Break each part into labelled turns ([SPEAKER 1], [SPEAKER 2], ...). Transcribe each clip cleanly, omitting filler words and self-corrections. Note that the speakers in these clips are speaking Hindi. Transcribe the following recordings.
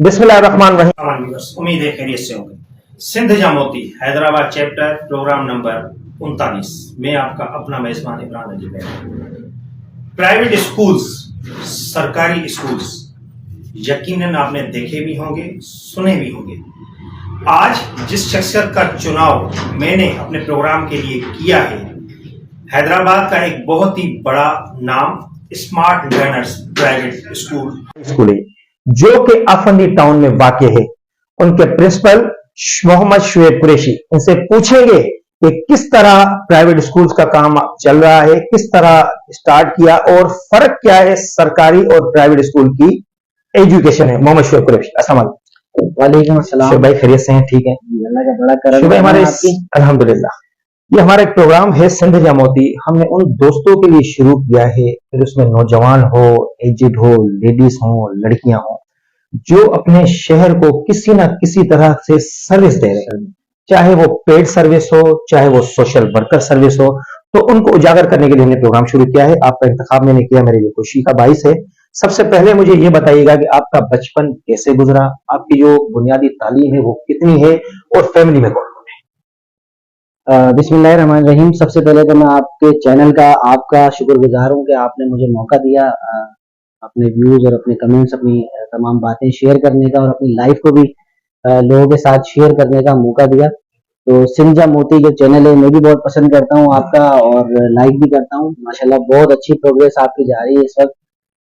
[SPEAKER 1] बिस्मिल्लाहिर्रहमानिर्रहीम। उम्मीद है खैरियत से होंगे। Sindh Jamoti Hyderabad chapter programme number 39 में आपका अपना मेजबान इमरान अली बैठा। प्राइवेट स्कूल्स, सरकारी स्कूल्स यकीनन आपने देखे भी होंगे, सुने भी होंगे। आज जिस शख्सियत का चुनाव मैंने अपने प्रोग्राम के लिए किया है, हैदराबाद का एक बहुत ही बड़ा नाम स्मार्ट लर्नर्स प्राइवेट स्कूल है, जो कि अफंदी टाउन में वाक़ है। उनके प्रिंसिपल मोहम्मद शुएब कुरैशी, उनसे पूछेंगे कि किस तरह प्राइवेट स्कूल्स का काम चल रहा है, किस तरह स्टार्ट किया और फर्क क्या है सरकारी और प्राइवेट स्कूल की एजुकेशन है। मोहम्मद शुएब कुरैशी, अस्सलाम वालेकुम। शुएब भाई खैरियत से हैं? ठीक है,
[SPEAKER 2] अल्लाह का बड़ा करम।
[SPEAKER 1] शुएब हमारे अल्हम्दुलिल्लाह। ये हमारा एक प्रोग्राम है सिंध जामोती, हमने उन दोस्तों के लिए शुरू किया है, फिर उसमें नौजवान हो, एजिड हो, लेडीज हो, लड़कियां हो, जो अपने शहर को किसी ना किसी तरह से सर्विस दे रहे हैं, चाहे वो पेड सर्विस हो, चाहे वो सोशल वर्कर सर्विस हो, तो उनको उजागर करने के लिए हमने प्रोग्राम शुरू किया है। आपका इंतखाब मैंने किया, मेरे लिए खुशी का बाइस है। सबसे पहले मुझे ये बताइएगा कि आपका बचपन कैसे गुजरा, आपकी जो बुनियादी तालीम है वो कितनी है, और फैमिली में कौन कौन है?
[SPEAKER 2] बिस्मिल्लाहिर्रहमानिर्रहीम। सबसे पहले तो मैं आपके चैनल का आपका शुक्रगुजार हूँ कि आपने मुझे मौका दिया अपने व्यूज और अपने कमेंट्स, अपनी तमाम बातें शेयर करने का और अपनी लाइफ को भी लोगों के साथ शेयर करने का मौका दिया। तो सिंध जामोती जो चैनल है, मैं भी बहुत पसंद करता हूँ आपका और लाइक भी करता हूँ। माशाल्लाह बहुत अच्छी प्रोग्रेस आपकी जा रही है इस वक्त।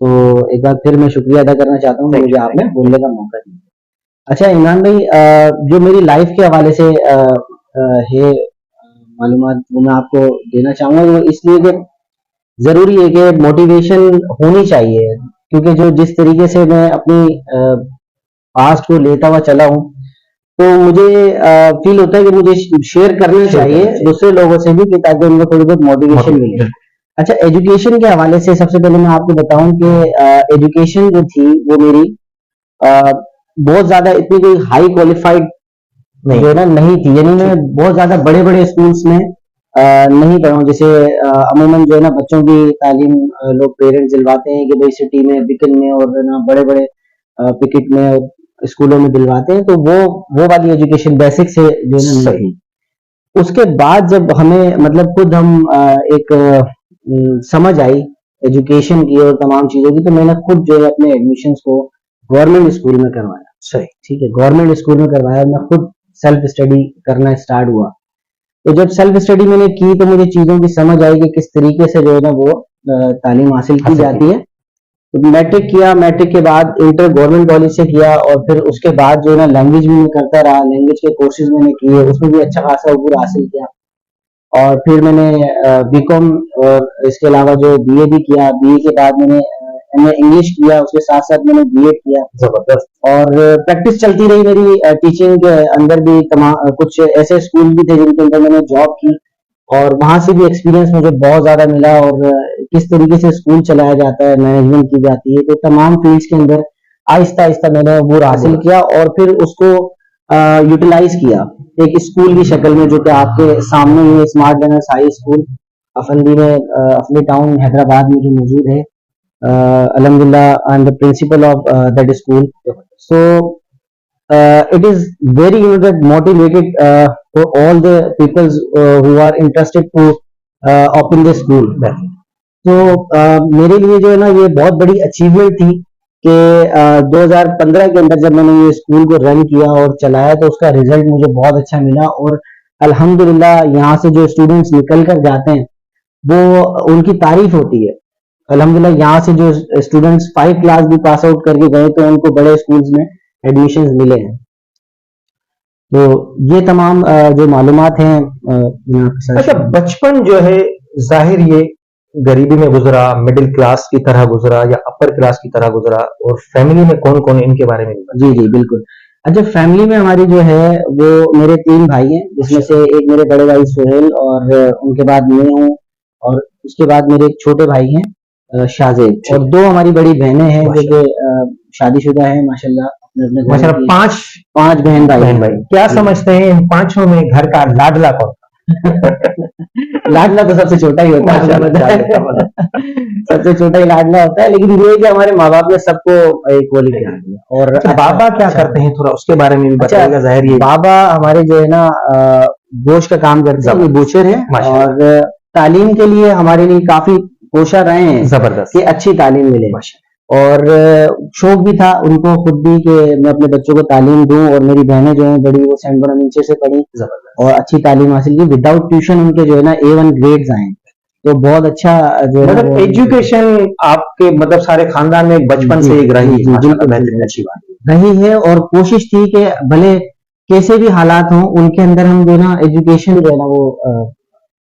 [SPEAKER 2] तो एक बार फिर मैं शुक्रिया अदा करना चाहता हूँ, मुझे आपने बोलने का मौका दिया। अच्छा इमरान भाई, जो मेरी लाइफ के हवाले से है मालूमात, वो मैं आपको देना चाहूंगा। वो इसलिए कि जरूरी है कि मोटिवेशन होनी चाहिए, क्योंकि जो जिस तरीके से मैं अपनी पास्ट को लेता हुआ चला हूँ, तो मुझे फील होता है कि मुझे शेयर करना चाहिए दूसरे लोगों से भी, कि ताकि उनको थोड़ी बहुत मोटिवेशन मिले। अच्छा, एजुकेशन के हवाले से सबसे पहले मैं आपको बताऊं कि एजुकेशन जो थी वो मेरी बहुत ज्यादा इतनी कोई हाई क्वालिफाइड जो है ना नहीं थी। यानी मैं बहुत ज्यादा बड़े बड़े स्कूल्स में नहीं पढ़ा हूँ। जैसे अमूमन जो है ना बच्चों की तालीम लोग पेरेंट्स दिलवाते हैं कि भाई सिटी में, बिकन में और ना बड़े बड़े पिकेट में स्कूलों में दिलवाते हैं, तो वो वाली एजुकेशन बेसिक से जो है ना नहीं। उसके बाद जब हमें मतलब खुद हम एक समझ आई एजुकेशन की और तमाम चीजों की, तो मैंने खुद जो है अपने एडमिशंस को गवर्नमेंट स्कूल में करवाया। सही, ठीक है, गवर्नमेंट स्कूल में करवाया। मैं खुद सेल्फ स्टडी करना स्टार्ट हुआ। तो जब सेल्फ स्टडी मैंने की तो मुझे चीजों की समझ आई कि किस तरीके से जो है ना वो तालीम हासिल की जाती है। तो मैट्रिक किया, मैट्रिक के बाद इंटर गवर्नमेंट कॉलेज से किया, और फिर उसके बाद जो है ना लैंग्वेज भी मैं करता रहा, लैंग्वेज के कोर्सेज मैंने किए, उसमें भी अच्छा खासा अबूर हासिल किया। और फिर मैंने बीकॉम और इसके अलावा जो बीए भी किया। बीए के बाद मैंने एमए इंग्लिश किया, उसके साथ साथ मैंने बीएड किया। जबरदस्त। और प्रैक्टिस चलती रही मेरी टीचिंग के अंदर भी। तमाम कुछ ऐसे स्कूल भी थे जिनके अंदर मैंने जॉब की, और वहां से भी एक्सपीरियंस मुझे बहुत ज्यादा मिला, और किस तरीके से स्कूल चलाया जाता है, मैनेजमेंट की जाती है। तो तमाम फील्ड्स के अंदर आहिस्ता आहिस्ता मैंने अबूर हासिल किया, और फिर उसको यूटिलाइज किया एक स्कूल की शक्ल में, जो कि आपके सामने ही smart learners high school Afandi में, अफंदी टाउन हैदराबाद में जो मौजूद है। अल्हम्दुलिल्लाह I am the principle of that school. So it is very that motivated for all the people who are interested to open the school. तो मेरे लिए जो है ना ये बहुत बड़ी अचीवमेंट थी कि 2015 के अंदर जब मैंने ये स्कूल को रन किया और चलाया, तो उसका रिजल्ट मुझे बहुत अच्छा मिला। और अल्हम्दुलिल्लाह यहाँ से जो स्टूडेंट्स निकल कर जाते हैं वो उनकी तारीफ होती है। अल्हम्दुलिल्लाह यहाँ से जो स्टूडेंट्स 5 क्लास भी पास आउट करके गए, तो उनको बड़े स्कूल्स में एडमिशंस मिले हैं। तो ये तमाम जो मालूमात हैं।
[SPEAKER 1] अच्छा, बचपन जो है जाहिर ये गरीबी में गुजरा, मिडिल क्लास की तरह गुजरा या अपर क्लास की तरह गुजरा, और फैमिली में कौन कौन इनके बारे में?
[SPEAKER 2] जी जी बिल्कुल। अच्छा, फैमिली में हमारी जो है वो मेरे 3 भाई हैं, जिसमें से एक मेरे बड़े भाई सोहेल, और उनके बाद मैं हूँ, और उसके बाद मेरे एक छोटे भाई हैं शाहजेब, और 2 हमारी बड़ी बहनें हैं जो कि शादीशुदा हैं माशाल्लाह।
[SPEAKER 1] माशाल्लाह 5
[SPEAKER 2] बहन भाई।
[SPEAKER 1] क्या समझते हैं इन 5 में घर का लाडला कौन?
[SPEAKER 2] लाडला तो सबसे छोटा ही होता है, आपको पता है। सबसे छोटा ही लाडला होता है, लेकिन ये है कि हमारे माँ बाप ने सबको एक वो लिखा दिया। और
[SPEAKER 3] अच्छा, बाबा क्या करते हैं, थोड़ा उसके बारे में भी बताइएगा। जाहिर ये
[SPEAKER 2] बाबा हमारे जो है ना गोश्त का काम करते हैं, बूचर है,
[SPEAKER 3] माशाल्लाह।
[SPEAKER 2] और तालीम के लिए हमारे लिए काफी कोशा रहे हैं
[SPEAKER 3] जबरदस्त
[SPEAKER 2] कि अच्छी तालीम मिले। और शौक भी था उनको खुद भी कि मैं अपने बच्चों को तालीम दूं, और मेरी बहनें जो हैं बड़ी, वो सेंट बोनावेंचर से पढ़ी और अच्छी तालीम हासिल की, विदाउट ट्यूशन उनके जो है ना A1 ग्रेड्स आए। तो बहुत अच्छा जो है
[SPEAKER 3] मतलब एजुकेशन आपके मतलब सारे खानदान में बचपन से एक रही है।
[SPEAKER 2] बिल्कुल
[SPEAKER 3] बेहतरीन, अच्छी बात
[SPEAKER 2] रही है। और कोशिश थी कि भले कैसे भी हालात हों, उनके अंदर हम जो है ना एजुकेशन जो है ना वो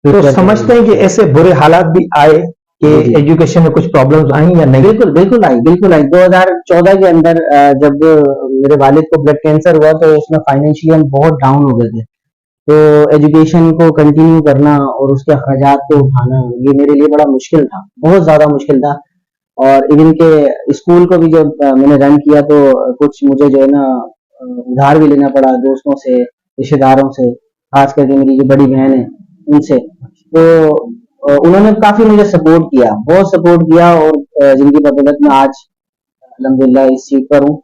[SPEAKER 3] तो समझते हैं कि ऐसे बुरे हालात भी आए कि एजुकेशन में कुछ प्रॉब्लम्स आई या नहीं?
[SPEAKER 2] बिल्कुल बिल्कुल आई, बिल्कुल आई। 2014 के अंदर जब मेरे वालिद को ब्लड कैंसर हुआ, तो उसमें फाइनेंशियली हम बहुत डाउन हो गए थे। तो एजुकेशन को कंटिन्यू करना और उसके अखराजात को उठाना, ये मेरे लिए बड़ा मुश्किल था, बहुत ज्यादा मुश्किल था। और इवन के स्कूल को भी जब मैंने रन किया, तो कुछ मुझे जो है ना उधार भी लेना पड़ा दोस्तों से, रिश्तेदारों से, खास करके मेरी जो बड़ी बहन है उनसे। तो उन्होंने काफी मुझे सपोर्ट किया, बहुत सपोर्ट किया, और जिनकी बदौलत में आज अल्हम्दुलिल्लाह इस सीट पर हूँ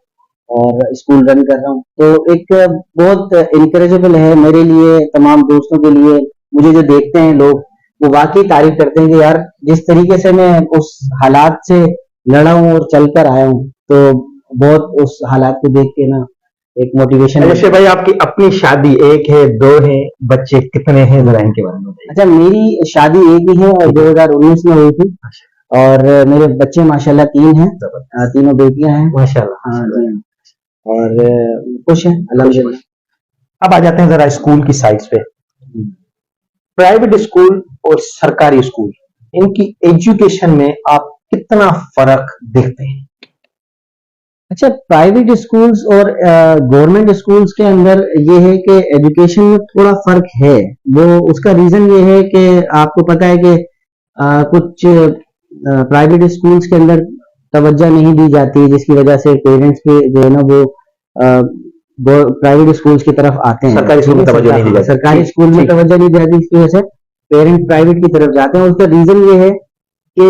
[SPEAKER 2] और स्कूल रन कर रहा हूँ। तो एक बहुत इनकरेजेबल है मेरे लिए, तमाम दोस्तों के लिए। मुझे जो देखते हैं लोग, वो वाकई तारीफ करते हैं कि यार जिस तरीके से मैं उस हालात से लड़ा हूँ और चलकर आया हूँ, तो बहुत उस हालात को देख के ना एक मोटिवेशन।
[SPEAKER 3] जैसे भाई आपकी अपनी शादी एक है, दो है, बच्चे कितने हैं, जरा इनके बारे में बताइए।
[SPEAKER 2] अच्छा, मेरी शादी एक ही है और 2019 में हुई थी, और मेरे बच्चे माशाल्लाह 3 हैं, तीनों बेटियां हैं
[SPEAKER 3] माशाल्लाह।
[SPEAKER 2] हाँ जी, और खुश हैं अल्हम्दुलिल्लाह।
[SPEAKER 3] अब आ जाते हैं जरा स्कूल की साइड्स पे। प्राइवेट स्कूल और सरकारी स्कूल, इनकी एजुकेशन में आप कितना फर्क देखते हैं?
[SPEAKER 2] अच्छा, प्राइवेट स्कूल्स और गवर्नमेंट स्कूल्स के अंदर ये है कि एजुकेशन में थोड़ा फर्क है। वो उसका रीजन ये है कि आपको पता है कि कुछ प्राइवेट स्कूल्स के अंदर तवज्जो नहीं दी जाती, जिसकी वजह से पेरेंट्स के जो है ना वो प्राइवेट स्कूल्स की तरफ आते हैं।
[SPEAKER 3] सरकारी स्कूल में तवज्जो नहीं दी जाती,
[SPEAKER 2] सरकारी स्कूल में तवज्जो नहीं दी जाती, इसकी वजह से पेरेंट प्राइवेट की तरफ जाते हैं। उसका रीजन ये है कि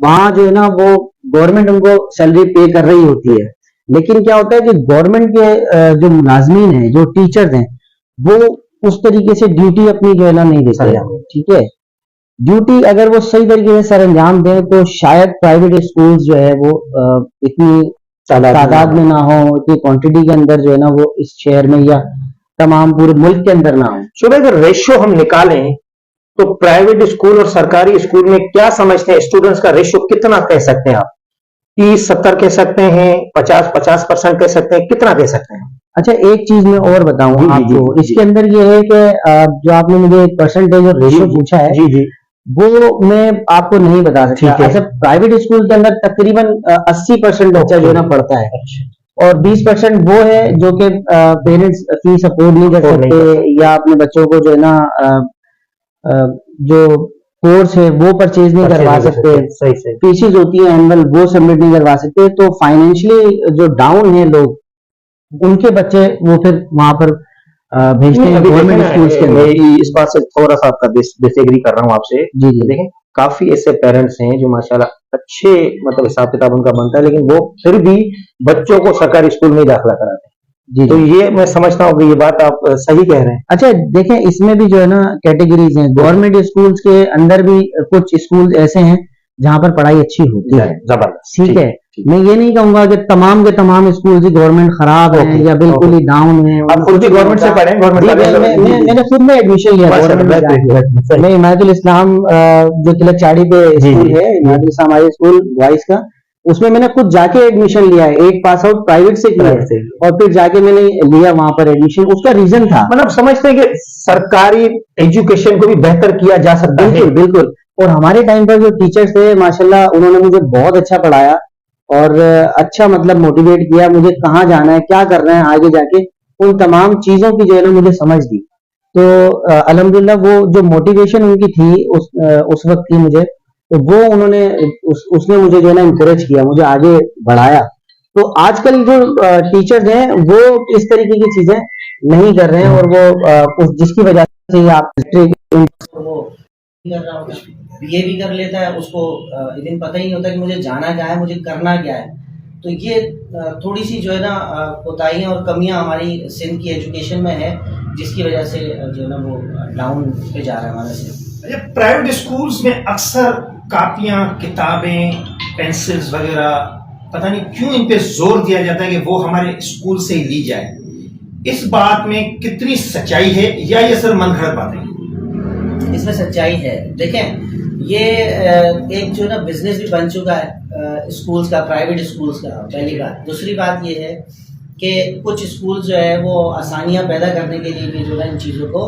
[SPEAKER 2] वहां जो है ना वो गवर्नमेंट उनको सैलरी पे कर रही होती है, लेकिन क्या होता है कि गवर्नमेंट के जो मुलाजमीन हैं, जो टीचर्स हैं, वो उस तरीके से ड्यूटी अपनी जो है ना नहीं देते। ठीक है, ड्यूटी अगर वो सही तरीके से सर अंजाम दें, तो शायद प्राइवेट स्कूल्स जो है वो इतनी तादाद में ना हो, इतनी क्वांटिटी के अंदर जो है ना वो इस शहर में या तमाम पूरे मुल्क के अंदर ना हो।
[SPEAKER 3] सुबह अगर रेशियो हम निकालें, तो प्राइवेट स्कूल और सरकारी स्कूल में क्या समझते हैं, स्टूडेंट्स का रेशियो कितना कह सकते हैं आप? 30-70 कह सकते हैं, 50-50% कह सकते हैं, कितना कह सकते हैं?
[SPEAKER 2] अच्छा, एक चीज मैं और बताऊं आपको, इसके अंदर ये है कि जो आपने मुझे परसेंटेज और रेशियो पूछा है,
[SPEAKER 3] जी जी,
[SPEAKER 2] वो मैं आपको नहीं बता सकता। अच्छा, प्राइवेट स्कूल के अंदर तकरीबन 80% बच्चा जो है ना पढ़ता है, और 20% वो है जो कि पेरेंट्स फीस अफोर्ड नहीं कर सकते, या अपने बच्चों को जो है ना जो कोर्स है वो परचेज नहीं करवा सकते, फीसेज होती है एनुअल वो सबमिट नहीं करवा सकते। तो फाइनेंशियली जो डाउन है लोग, उनके बच्चे वो फिर वहां पर भेजते हैं गवर्नमेंट स्कूल्स के अंदर।
[SPEAKER 3] इस बात से थोड़ा सा आपका डिसएग्री कर रहा हूँ आपसे।
[SPEAKER 2] जी जी,
[SPEAKER 3] देखें काफी ऐसे पेरेंट्स हैं जो माशाल्लाह अच्छे मतलब हिसाब किताब उनका बनता है, लेकिन वो फिर भी बच्चों को सरकारी स्कूल में दाखिला कराते हैं।
[SPEAKER 2] जी,
[SPEAKER 3] तो ये मैं समझता हूँ कि ये बात आप सही कह रहे हैं।
[SPEAKER 2] अच्छा, देखें इसमें भी जो है ना कैटेगरीज हैं। गवर्नमेंट स्कूल्स के अंदर भी कुछ स्कूल ऐसे हैं जहां पर पढ़ाई अच्छी होती है,
[SPEAKER 3] जबरदस्त।
[SPEAKER 2] ठीक है, मैं ये नहीं कहूंगा कि तमाम के तमाम स्कूल ही गवर्नमेंट खराब है या बिल्कुल ही डाउन है।
[SPEAKER 3] आप खुद भी गवर्नमेंट से पढ़े?
[SPEAKER 2] मैंने खुद में एडमिशन लिया गवर्नमेंट में, हिमायतुल इस्लाम जो तिलक चाड़ी पे स्कूल है, हिमायतुल इस्लाम हाई स्कूल बॉयज का, उसमें मैंने खुद जाके एडमिशन लिया है। 8 पास आउट प्राइवेट से किया है, और फिर जाके मैंने लिया वहां पर एडमिशन। उसका रीजन था,
[SPEAKER 3] मतलब समझते हैं कि सरकारी एजुकेशन को भी बेहतर किया जा सकता है।
[SPEAKER 2] बिल्कुल बिल्कुल। और हमारे टाइम पर जो टीचर्स थे माशाल्लाह, उन्होंने मुझे बहुत अच्छा पढ़ाया और अच्छा मतलब मोटिवेट किया, मुझे कहाँ जाना है, क्या करना है आगे जाके, उन तमाम चीजों की जो है ना मुझे समझ दी। तो अल्हम्दुलिल्लाह वो जो मोटिवेशन उनकी थी उस वक्त की मुझे, तो वो उन्होंने उसने मुझे जो है ना इंकरेज किया, मुझे आगे बढ़ाया। तो आजकल जो टीचर्स हैं वो इस तरीके की चीजें नहीं कर रहे हैं, और वो जिसकी वजह से आप
[SPEAKER 4] वो कर रहा होता है, बीए भी कर लेता है, उसको इवन पता ही नहीं होता कि मुझे जाना क्या है, मुझे करना क्या है। तो ये थोड़ी सी जो है ना कोताहियाँ और कमियां हमारी सिंध की एजुकेशन में है, जिसकी वजह से जो है ना वो डाउन पे जा रहा है हमारा सिंध।
[SPEAKER 1] अच्छा, प्राइवेट स्कूल्स में अक्सर कापियां, किताबें, पेंसिल्स वगैरह पता नहीं क्यों इन पे जोर दिया जाता है कि वो हमारे स्कूल से ही ली जाए। इस बात में कितनी सच्चाई है या ये सिर्फ मनगढ़ंत बातें हैं?
[SPEAKER 4] इसमें सच्चाई है। देखें, ये एक जो ना बिजनेस भी बन चुका है स्कूल्स का, प्राइवेट स्कूल्स का, पहली बात। दूसरी बात ये है कि कुछ स्कूल जो है वो आसानियां पैदा करने के लिए भी जो है इन चीज़ों को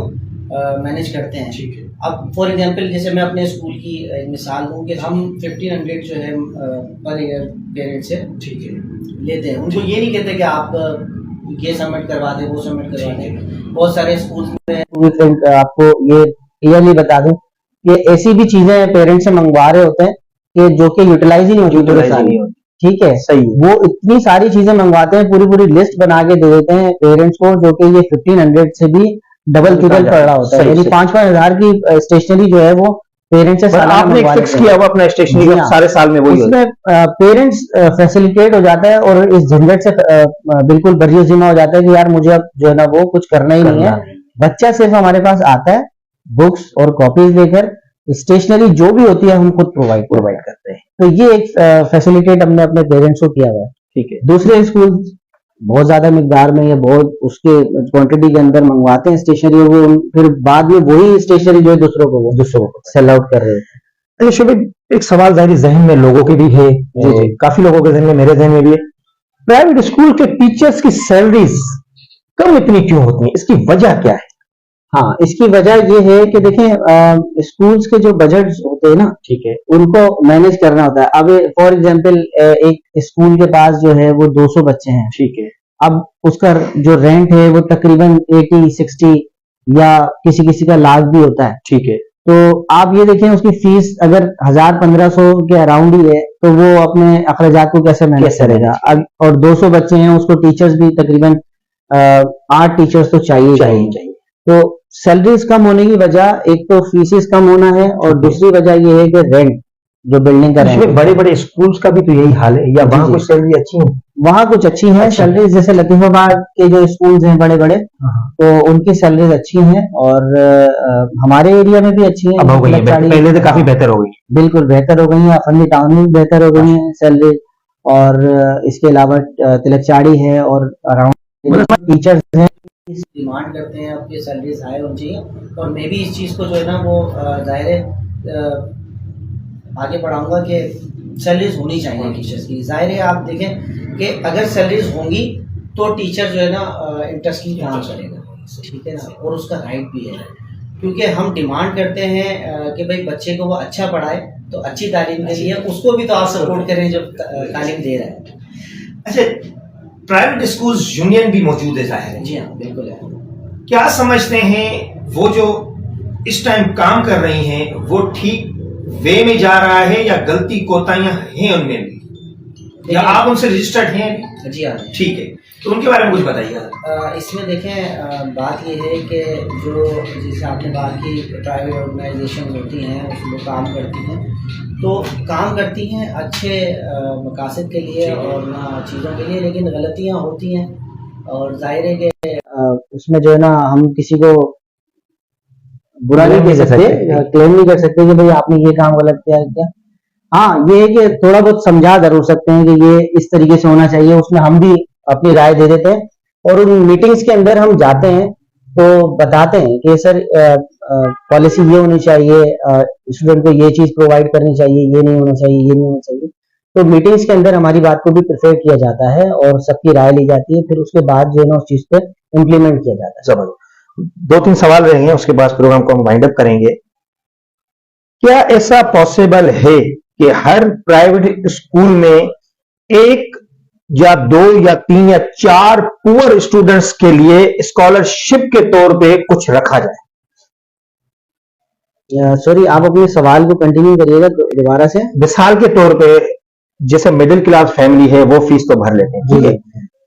[SPEAKER 4] मैनेज करते हैं।
[SPEAKER 1] ठीक है।
[SPEAKER 4] अब फॉर एग्जांपल जैसे मैं अपने स्कूल की एक मिसाल दूँ कि हम 1500 जो है पर ईयर पेरेंट से
[SPEAKER 1] ठीक है
[SPEAKER 4] लेते हैं। उनको ये नहीं कहते कि आप ये सबमिट करवा दें, वो सबमिट करवा दें। बहुत सारे स्कूल्स में
[SPEAKER 2] आपको ये क्लियरली बता दूं कि ऐसी भी चीजें पेरेंट्स से मंगवा रहे होते हैं कि जो कि यूटिलाइज ही नहीं होती पूरे साल। ठीक है,
[SPEAKER 3] सही।
[SPEAKER 2] वो इतनी सारी चीजें मंगवाते हैं, पूरी पूरी लिस्ट बना के दे देते हैं पेरेंट्स को, जो कि ये 1500 से भी डबल ट्रिपल पड़ रहा होता है। यानी 5-5 हजार की स्टेशनरी जो है वो पेरेंट्स से सालाना
[SPEAKER 3] आपने
[SPEAKER 2] मंगवा
[SPEAKER 3] फिक्स
[SPEAKER 2] लेते हैं।
[SPEAKER 3] किया हुआ अपना स्टेशनरी का सारे साल में वही होता है।
[SPEAKER 2] उसमें पेरेंट्स फैसिलिटेट हो जाता है और इस झंझट से बिल्कुल बर्जिश जिम्मा हो जाता है कि यार मुझे अब जो है ना वो कुछ करना ही नहीं है। बच्चा सिर्फ हमारे पास आता है बुक्स और कॉपीज लेकर, स्टेशनरी जो भी होती है हम खुद प्रोवाइड करते हैं। तो ये एक फैसिलिटेट हमने अपने पेरेंट्स को किया हुआ है।
[SPEAKER 3] ठीक है।
[SPEAKER 2] दूसरे स्कूल बहुत ज्यादा मिकदार में या बहुत उसके क्वांटिटी के अंदर मंगवाते हैं स्टेशनरी, वो फिर बाद में वही स्टेशनरी जो है दूसरों को सेल आउट कर रहे हैं।
[SPEAKER 3] अच्छा शोभित, एक सवाल जाहिर जहन में लोगों के भी है,
[SPEAKER 2] जी।
[SPEAKER 3] काफी लोगों के जहन में, मेरे जहन में भी है, प्राइवेट स्कूल के टीचर्स की सैलरीज कम इतनी क्यों होती है? इसकी वजह क्या है?
[SPEAKER 2] हाँ, इसकी वजह ये है कि देखें स्कूल्स के जो बजट्स होते हैं ना,
[SPEAKER 3] ठीक है,
[SPEAKER 2] उनको मैनेज करना होता है। अब फॉर एग्जांपल एक स्कूल के पास जो है वो 200 बच्चे हैं।
[SPEAKER 3] ठीक है।
[SPEAKER 2] अब उसका जो रेंट है वो तकरीबन 80-60 या किसी किसी का लाख भी होता है।
[SPEAKER 3] ठीक है।
[SPEAKER 2] तो आप ये देखें उसकी फीस अगर 1000-1500 के अराउंड ही है तो वो अपने अखराजात को कैसे मैनेज करेगा? अब और 200 बच्चे हैं, उसको टीचर्स भी तकरीबन 8 टीचर्स तो चाहिए। तो सैलरीज कम होने की वजह एक तो फीसेस कम होना है और दूसरी वजह ये है कि रेंट, जो बिल्डिंग का रेंट।
[SPEAKER 3] बड़े बड़े स्कूल्स का भी तो यही हाल है, या
[SPEAKER 2] जी,
[SPEAKER 3] वहाँ
[SPEAKER 2] जी।
[SPEAKER 3] कुछ सैलरी अच्छी है?
[SPEAKER 2] वहाँ कुछ अच्छी है सैलरीज, जैसे लतीफाबाद के जो स्कूल्स हैं बड़े बड़े, तो उनकी सैलरीज अच्छी हैं और हमारे एरिया में भी अच्छी है।
[SPEAKER 3] अब हो गई है, पहले से काफी बेहतर हो गई।
[SPEAKER 2] बिल्कुल बेहतर हो गई है, अफंदी टाउन में बेहतर हो गई है सैलरी। और इसके अलावा तिलकचाड़ी है और अराउंड टीचर्स हैं
[SPEAKER 4] डिमांड करते हैं आपकी सैलरीज हाई होनी चाहिए। और मैं भी इस चीज़ को जो है ना वो जाहिर है आगे बढ़ाऊंगा कि सैलरीज होनी चाहिए टीचर्स की। जाहिर है आप देखें कि अगर सैलरीज होंगी तो टीचर जो है ना इंटरेस्टली काम करेगा, ठीक है ना, और उसका राइट भी है। क्योंकि हम डिमांड करते हैं कि भाई बच्चे को वो अच्छा पढ़ाए, तो अच्छी तालीम के लिए उसको भी तो आप सपोर्ट करें जब तालीम दे रहा है।
[SPEAKER 1] अच्छा, प्राइवेट स्कूल्स यूनियन भी मौजूद है जाहिर है।
[SPEAKER 4] जी हाँ, बिल्कुल है।
[SPEAKER 1] क्या समझते हैं वो जो इस टाइम काम कर रही हैं वो ठीक वे में जा रहा है या गलती कोताहियां हैं उनमें भी, या आप उनसे रजिस्टर्ड हैं अभी?
[SPEAKER 4] जी हाँ।
[SPEAKER 1] ठीक है, तो उनके बारे में कुछ बताइएगा।
[SPEAKER 4] इसमें देखें बात ये है कि जो जैसे आपने बात की प्राइवेट ऑर्गेनाइजेशन होती हैं उसमें काम करती हैं, तो काम करती हैं अच्छे मकासद के लिए और ना चीज़ों के लिए, लेकिन गलतियां होती हैं और जाहिर है कि
[SPEAKER 2] उसमें जो है ना हम किसी को बुरा नहीं कह सकते, क्लेम नहीं कर सकते कि भाई आपने ये काम गलत किया क्या। हाँ, ये है कि थोड़ा बहुत समझा जरूर सकते हैं कि ये इस तरीके से होना चाहिए, उसमें हम भी अपनी राय दे देते हैं। और उन मीटिंग्स के अंदर हम जाते हैं तो बताते हैं कि सर पॉलिसी ये होनी चाहिए, स्टूडेंट को ये चीज प्रोवाइड करनी चाहिए, ये नहीं होना चाहिए, ये नहीं होना चाहिए। तो मीटिंग्स के अंदर हमारी बात को भी प्रिफेयर किया जाता है और सबकी राय ली जाती है, फिर उसके बाद जो है ना उस चीज पे इम्प्लीमेंट किया जाता है।
[SPEAKER 3] जबरदस्त। 2-3 सवाल रहेंगे, उसके बाद प्रोग्राम को हम वाइंड अप करेंगे। क्या ऐसा पॉसिबल है कि हर प्राइवेट स्कूल में 1 या 2 या 3 या 4 पुअर स्टूडेंट्स के लिए स्कॉलरशिप के तौर पे कुछ रखा जाए?
[SPEAKER 2] सॉरी, आप अपने सवाल को कंटिन्यू करिएगा दोबारा से।
[SPEAKER 3] मिसाल के तौर पे जैसे मिडिल क्लास फैमिली है वो फीस तो भर लेते हैं, ठीक है,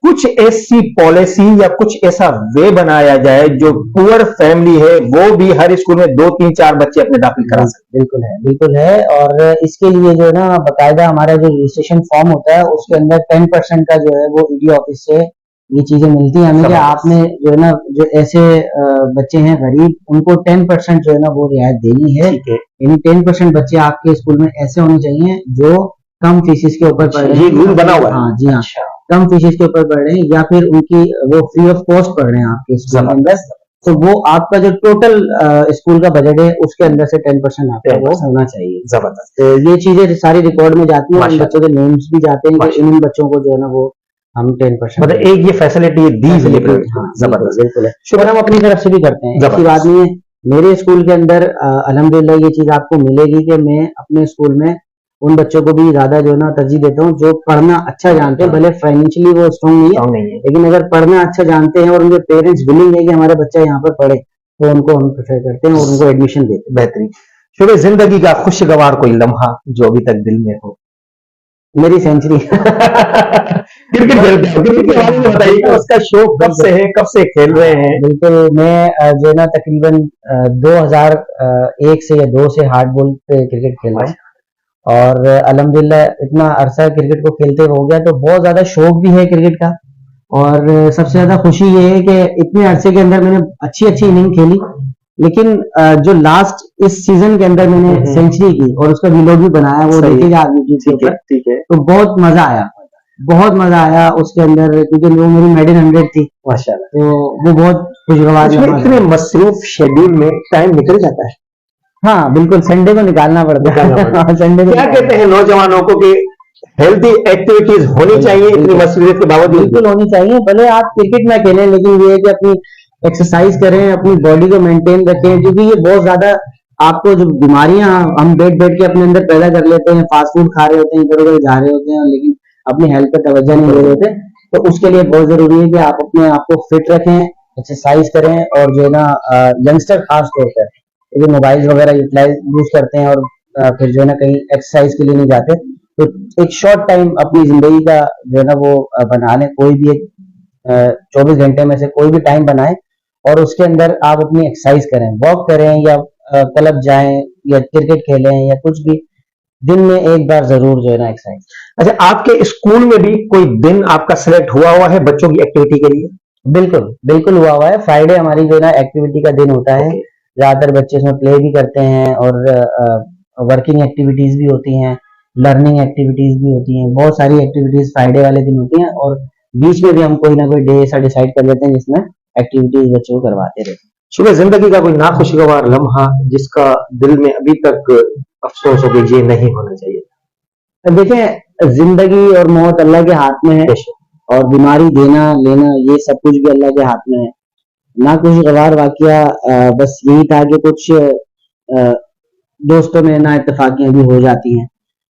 [SPEAKER 3] कुछ ऐसी पॉलिसी या कुछ ऐसा वे बनाया जाए जो पुअर फैमिली है वो भी हर स्कूल में 2-3-4 बच्चे अपने दाखिल करा सके।
[SPEAKER 2] बिल्कुल है। और इसके लिए जो है ना बकायदा हमारा जो रजिस्ट्रेशन फॉर्म होता है उसके अंदर 10% का जो है वो ईडी ऑफिस से ये चीजें मिलती हैं हमें कि आपने जो है ना जो ऐसे बच्चे हैं गरीब उनको 10% जो है ना वो रियायत देनी है। यानी 10% बच्चे आपके स्कूल में ऐसे होने चाहिए जो कम फीसिस के ऊपर पढ़ रहे हैं।
[SPEAKER 3] ये रूल बना हुआ है?
[SPEAKER 2] हाँ जी हाँ, कम फीसिस के ऊपर पढ़ रहे हैं या फिर उनकी वो फ्री ऑफ कॉस्ट पढ़ रहे हैं आपके स्कूल के अंदर, तो वो आपका जो टोटल स्कूल का बजट है उसके अंदर से 10% आपका वो होना चाहिए।
[SPEAKER 3] जबरदस्त।
[SPEAKER 2] तो ये चीजें सारी रिकॉर्ड में जाती है, बच्चों के नेम्स भी जाते हैं कि इन बच्चों को जो है ना वो हम 10%
[SPEAKER 3] मतलब एक ये फैसिलिटी दी हुई है।
[SPEAKER 2] जबरदस्त, बिल्कुल है। और हम अपनी तरफ से भी करते हैं, ऐसी बात नहीं है। मेरे स्कूल के अंदर अल्हम्दुलिल्लाह ये चीज आपको मिलेगी कि मैं अपने स्कूल में उन बच्चों को भी ज्यादा जो है ना तरजीह देता हूँ जो पढ़ना अच्छा जानते हैं, भले फाइनेंशियली वो स्ट्रॉन्ग नहीं है लेकिन अगर पढ़ना अच्छा जानते हैं और उनके पेरेंट्स विलिंग है कि हमारा बच्चा यहाँ पर पढ़े तो उनको हम प्रेफर करते हैं और उनको एडमिशन देते हैं।
[SPEAKER 3] बेहतरीन। शुभ जिंदगी का खुशगवार कोई लम्हा जो अभी तक दिल में हो?
[SPEAKER 2] मेरी सेंचुरी।
[SPEAKER 3] क्रिकेट खेलते हो, क्रिकेट के बारे में बताइए, उसका शौक कब से है, कब से खेल रहे हैं?
[SPEAKER 2] बिल्कुल, मैं जो है ना तकरीबन 2001 से या 2 से हार्ड बॉल पे क्रिकेट खेल रहा हूँ और अल्हम्दुलिल्लाह इतना अरसा क्रिकेट को खेलते हो गया तो बहुत ज्यादा शौक भी है क्रिकेट का। और सबसे ज्यादा खुशी ये है कि इतने अरसे के अंदर मैंने अच्छी इनिंग खेली, लेकिन जो लास्ट इस सीजन के अंदर मैंने सेंचुरी की और उसका वीडियो भी बनाया, वो देखिएगा आप यूट्यूब के ऊपर।
[SPEAKER 3] ठीक है।
[SPEAKER 2] तो बहुत मजा आया उसके अंदर क्योंकि वो मेरी मेडन 100 थी
[SPEAKER 3] माशाल्लाह।
[SPEAKER 2] तो वो बहुत खुशगवार।
[SPEAKER 3] इतने मसरूफ शेड्यूल में टाइम निकल जाता है?
[SPEAKER 2] हाँ बिल्कुल, संडे को निकालना पड़ता है। संडे को
[SPEAKER 3] क्या कहते हैं नौजवानों को कि हेल्थी एक्टिविटीज होनी चाहिए इतनी मसरूफियत के बावजूद?
[SPEAKER 2] बिल्कुल होनी चाहिए, भले आप क्रिकेट ना खेलें लेकिन ये है कि अपनी एक्सरसाइज करें, अपनी बॉडी को मेंटेन रखें, क्योंकि ये बहुत ज्यादा आपको जो बीमारियां हम बैठ के अपने अंदर पैदा कर लेते हैं, फास्ट फूड खा रहे होते हैं, इधर उधर जा रहे होते हैं लेकिन अपनी हेल्थ पर तवज्जो नहीं दे रहे होते, तो उसके लिए बहुत जरूरी है कि आप अपने आप को फिट रखें, एक्सरसाइज करें। और जो है ना यंगस्टर खास तौर पर जो मोबाइल वगैरह यूज करते हैं और फिर जो है ना कहीं एक्सरसाइज के लिए नहीं जाते, तो एक शॉर्ट टाइम अपनी जिंदगी का जो है ना वो बना लें, कोई भी एक 24 घंटे में से कोई भी टाइम बनाएं और उसके अंदर आप अपनी एक्सरसाइज करें, वॉक करें या क्लब जाएं या क्रिकेट खेलें या कुछ भी, दिन में एक बार जरूर जो है ना एक्सरसाइज।
[SPEAKER 3] अच्छा, आपके स्कूल में भी कोई दिन आपका सिलेक्ट हुआ है बच्चों की एक्टिविटी के लिए?
[SPEAKER 2] बिल्कुल हुआ है। फ्राइडे हमारी जो है ना एक्टिविटी का दिन होता है, ज्यादातर बच्चे उसमें प्ले भी करते हैं और वर्किंग एक्टिविटीज भी होती हैं, लर्निंग एक्टिविटीज भी होती हैं, बहुत सारी एक्टिविटीज फ्राइडे वाले दिन होती हैं और बीच में भी हम कोई ना कोई डे ऐसा डिसाइड कर लेते हैं जिसमें एक्टिविटीज बच्चों को करवाते रहते हैं।
[SPEAKER 3] सुबह जिंदगी का कोई नाखुशगवार लम्हा जिसका दिल में अभी तक अफसोस हो कि ये नहीं होना चाहिए?
[SPEAKER 2] देखें, जिंदगी और मौत अल्लाह के हाथ में है और बीमारी देना लेना ये सब कुछ भी अल्लाह के हाथ में है। नाखुशगवार वाकया बस यही था कि कुछ दोस्तों में ना इत्तेफाकियां भी हो जाती हैं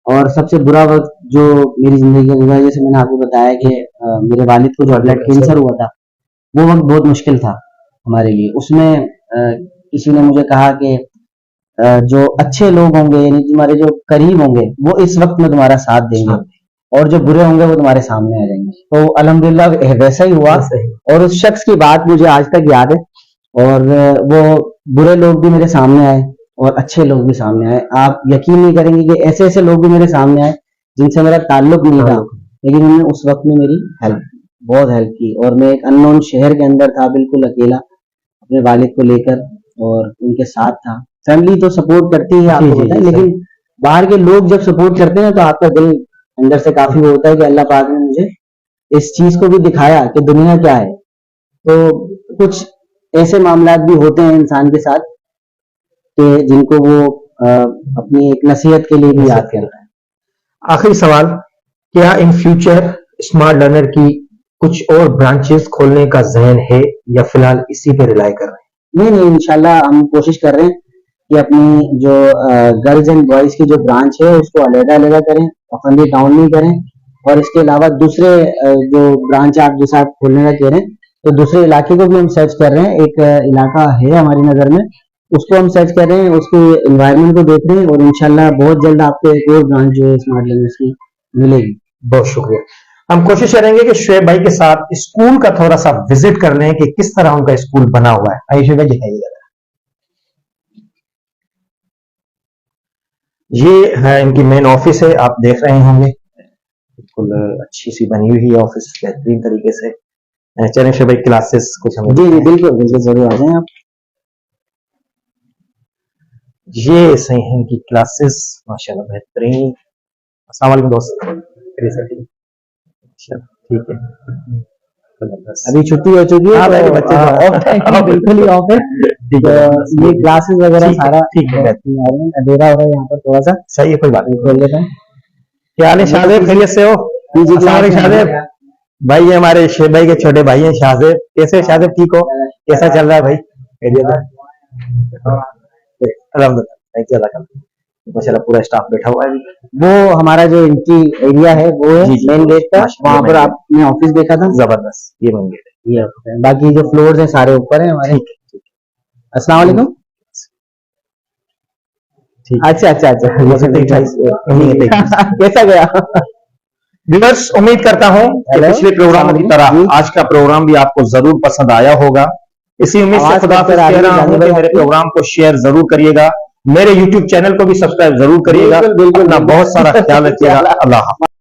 [SPEAKER 2] और सबसे बुरा वक्त जो मेरी जिंदगी में गुजरा, जैसे मैंने आपको बताया कि मेरे वालिद को जो ब्लड कैंसर हुआ था, वो वक्त बहुत मुश्किल था हमारे लिए। उसमें किसी ने मुझे कहा कि जो अच्छे लोग होंगे यानी तुम्हारे जो करीब होंगे वो इस वक्त में तुम्हारा साथ देंगे और जो बुरे होंगे वो तुम्हारे सामने आ जाएंगे। तो अल्हम्दुलिल्लाह वैसा ही हुआ और उस शख्स की बात मुझे आज तक याद है और वो बुरे लोग भी मेरे सामने आए और अच्छे लोग भी सामने आए। आप यकीन नहीं करेंगे कि ऐसे ऐसे लोग भी मेरे सामने आए जिनसे मेरा ताल्लुक नहीं था, लेकिन उन्होंने उस वक्त में मेरी बहुत हेल्प की। और मैं एक अननोन शहर के अंदर था, बिल्कुल अकेला अपने वालिद को लेकर और उनके साथ था। फैमिली तो सपोर्ट करती है, आपको पता है, लेकिन बाहर के लोग जब सपोर्ट करते हैं तो आपका दिल अंदर से काफी वो होता है कि अल्लाह पाक ने मुझे इस चीज को भी दिखाया कि दुनिया क्या है। तो कुछ ऐसे मामलात भी होते हैं इंसान के साथ कि जिनको वो अपनी एक नसीहत के लिए भी याद करता है।
[SPEAKER 3] आखिरी सवाल, क्या इन फ्यूचर स्मार्ट लर्नर की कुछ और ब्रांचेस खोलने का ज़हन है या फिलहाल इसी पे रिलाई कर रहे हैं?
[SPEAKER 2] नहीं, इंशाल्लाह हम कोशिश कर रहे हैं कि अपनी जो गर्ल्स एंड बॉयज की जो ब्रांच है उसको अलग करें, पखंडी टाउन में करें। और इसके अलावा दूसरे जो ब्रांच आप जैसा आप खोलने का कह रहे हैं, तो दूसरे इलाके को भी हम सर्च कर रहे हैं। एक इलाका है हमारी नजर में, उसको हम सर्च कर रहे हैं, उसके एनवायरनमेंट को देख रहे हैं और इंशाल्लाह बहुत जल्द आपको एक और ब्रांच जो है स्मार्ट लर्नर्स की मिलेगी।
[SPEAKER 3] बहुत शुक्रिया। हम कोशिश करेंगे कि शुएब भाई के साथ स्कूल का थोड़ा सा विजिट कर लें कि किस तरह उनका स्कूल बना हुआ है। आइए शुएब भाई दिखाइएगा। ये है इनकी मेन ऑफिस है, आप देख रहे होंगे, बिल्कुल अच्छी सी बनी हुई है ऑफिस, बेहतरीन तरीके से। चलें शुएब भाई, क्लासेस कुछ हमें।
[SPEAKER 2] जी जी बिल्कुल बिल्कुल, जरूर आ जाएं आप।
[SPEAKER 3] ये सही है इनकी क्लासेस, माशाल्लाह बेहतरीन। अस्सलाम वालेकुम दोस्त, ठीक है।
[SPEAKER 2] अभी छुट्टी हो चुकी है,
[SPEAKER 3] हाँ,
[SPEAKER 2] तो
[SPEAKER 3] मेरे बच्चे
[SPEAKER 2] ऑफ है, बिल्कुल ही ऑफ है।
[SPEAKER 3] ठीक है,
[SPEAKER 2] तो ये क्लासेस वगैरह
[SPEAKER 3] ठीक है,
[SPEAKER 2] सारा
[SPEAKER 3] ठीक है।
[SPEAKER 2] अंधेरा हो रहा है यहाँ पर थोड़ा सा,
[SPEAKER 3] सही है, कोई बात नहीं।
[SPEAKER 2] खोल लेते हैं।
[SPEAKER 3] क्या हाल है शाहजेब, खैरियत से हो?
[SPEAKER 2] जी जी,
[SPEAKER 3] अस्सलाम वालेकुम शाहजेब भाई, ये हमारे शुएब भाई के छोटे भाई हैं शाहजेब। कैसे हैं शाहजेब, ठीक हो? कैसा चल रहा है भाई? खैरियत है? अल्हम्दुलिल्लाह, थैंक यू, अल्लाह का माशाल्लाह पूरा स्टाफ बैठा हुआ है।
[SPEAKER 2] वो हमारा जो एंट्री एरिया है वो है
[SPEAKER 3] जी, जी।
[SPEAKER 2] मेन गेट का,
[SPEAKER 3] माशाल्लाह,
[SPEAKER 2] वहाँ पर
[SPEAKER 3] main
[SPEAKER 2] आपने ऑफिस देखा था,
[SPEAKER 3] जबरदस्त, ये बन गया।
[SPEAKER 2] ये office है। बाकी जो फ्लोर्स हैं सारे ऊपर हैं हमारे।
[SPEAKER 3] ठीक है,
[SPEAKER 2] अस्सलाम वालेकुम।
[SPEAKER 3] ठीक।
[SPEAKER 2] अच्छा अच्छा अच्छा, कैसा गया?
[SPEAKER 3] व्यूअर्स, उम्मीद करता हूं कि
[SPEAKER 2] हेलो,
[SPEAKER 3] पिछले प्रोग्रामों की तरह
[SPEAKER 2] जी।
[SPEAKER 3] आज का प्रोग्राम भी आपको जरूर पसंद आया होगा। इसी उम्मीद से
[SPEAKER 2] आवाज
[SPEAKER 3] खुदा
[SPEAKER 2] कट कर आ
[SPEAKER 3] कह
[SPEAKER 2] रही है,
[SPEAKER 3] रहा हूं
[SPEAKER 2] जानी
[SPEAKER 3] कि
[SPEAKER 2] भाई
[SPEAKER 3] मेरे
[SPEAKER 2] आपकी।
[SPEAKER 3] प्रोग्राम को शेयर जरूर करिएगा, मेरे YouTube चैनल को भी सब्सक्राइब जरूर करिएगा।
[SPEAKER 2] बिल्कुल, बिल्कुल,
[SPEAKER 3] अपना
[SPEAKER 2] बिल्कुल।
[SPEAKER 3] बहुत सारा ख्याल रखिएगा। अल्लाह हाफ़िज़।